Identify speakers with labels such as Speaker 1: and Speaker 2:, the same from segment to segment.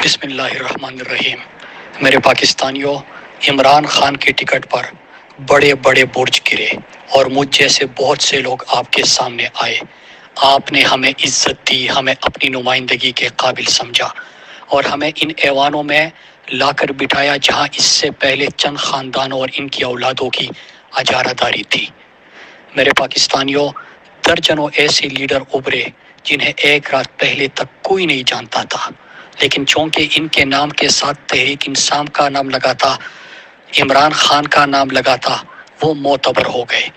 Speaker 1: بسم اللہ الرحمن الرحیم۔ میرے پاکستانیوں، عمران خان کے ٹکٹ پر بڑے بڑے برج گرے اور مجھ جیسے بہت سے لوگ آپ کے سامنے آئے۔ آپ نے ہمیں عزت دی، ہمیں اپنی نمائندگی کے قابل سمجھا اور ہمیں ان ایوانوں میں لا کر بٹھایا جہاں اس سے پہلے چند خاندانوں اور ان کی اولادوں کی اجارہ داری تھی۔ میرے پاکستانیوں، درجنوں ایسے لیڈر ابھرے جنہیں ایک رات پہلے تک کوئی نہیں جانتا تھا، لیکن چونکہ ان کے نام کے ساتھ تحریک انصاف کا نام لگا تھا، عمران خان کا نام لگا تھا، وہ معتبر ہو گئے۔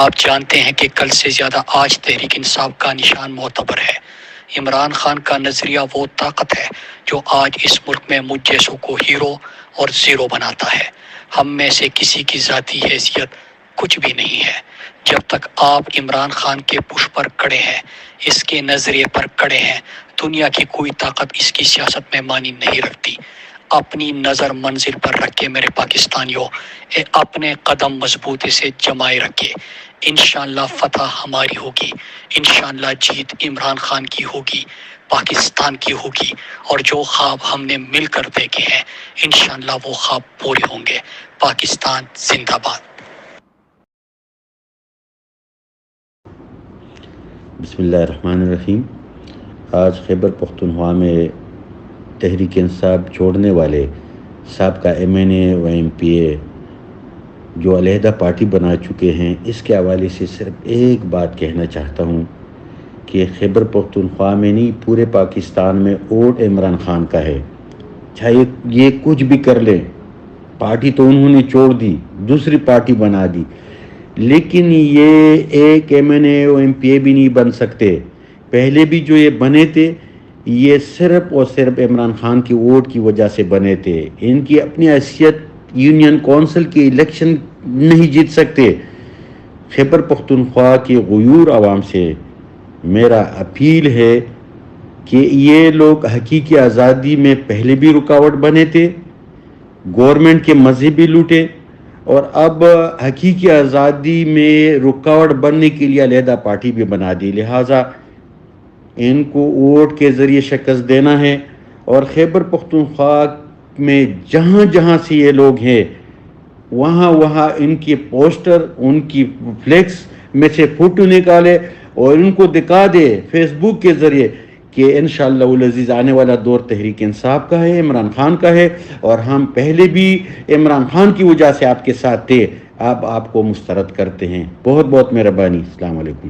Speaker 1: آپ جانتے ہیں کہ کل سے زیادہ آج تحریک انصاف کا نشان معتبر ہے۔ عمران خان کا نظریہ وہ طاقت ہے جو آج اس ملک میں مجھ جیسوں کو ہیرو اور زیرو بناتا ہے۔ ہم میں سے کسی کی ذاتی حیثیت کچھ بھی نہیں ہے۔ جب تک آپ عمران خان کے پش پر کڑے ہیں، اس کے نظریے پر کڑے ہیں، دنیا کی کوئی طاقت اس کی سیاست میں معنی نہیں رکھتی۔ اپنی نظر منزل پر رکھ کے میرے پاکستانیوں، اپنے قدم مضبوطی سے جمائے رکھے۔ انشاءاللہ فتح ہماری ہوگی، انشاءاللہ جیت عمران خان کی ہوگی، پاکستان کی ہوگی، اور جو خواب ہم نے مل کر دیکھے ہیں انشاءاللہ وہ خواب پورے ہوں گے۔ پاکستان زندہ باد۔
Speaker 2: بسم اللہ الرحمن الرحیم۔ آج خیبر پختونخوا میں تحریک انصاف چھوڑنے والے سابقہ MNA و MPA جو علیحدہ پارٹی بنا چکے ہیں، اس کے حوالے سے صرف ایک بات کہنا چاہتا ہوں کہ خیبر پختونخوا میں نہیں، پورے پاکستان میں ووٹ عمران خان کا ہے۔ چاہے یہ کچھ بھی کر لیں، پارٹی تو انہوں نے چھوڑ دی، دوسری پارٹی بنا دی، لیکن یہ ایک MNA و MPA بھی نہیں بن سکتے۔ پہلے بھی جو یہ بنے تھے، یہ صرف اور صرف عمران خان کی ووٹ کی وجہ سے بنے تھے۔ ان کی اپنی حیثیت یونین کونسل کی الیکشن نہیں جیت سکتے۔ خیبر پختونخوا کے غیور عوام سے میرا اپیل ہے کہ یہ لوگ حقیقی آزادی میں پہلے بھی رکاوٹ بنے تھے، گورنمنٹ کے مذہبی لوٹے، اور اب حقیقی آزادی میں رکاوٹ بننے کے لیے علیحدہ پارٹی بھی بنا دی۔ لہٰذا ان کو ووٹ کے ذریعے شکست دینا ہے، اور خیبر پختونخوا میں جہاں جہاں سے یہ لوگ ہیں وہاں ان کے پوسٹر، ان کی فلیکس میں سے فوٹو نکالے اور ان کو دکھا دے فیس بک کے ذریعے کہ انشاءاللہ العزیز آنے والا دور تحریک انصاف کا ہے، عمران خان کا ہے، اور ہم پہلے بھی عمران خان کی وجہ سے آپ کے ساتھ تھے، آپ کو مسترد کرتے ہیں۔ بہت بہت مہربانی۔ السلام علیکم۔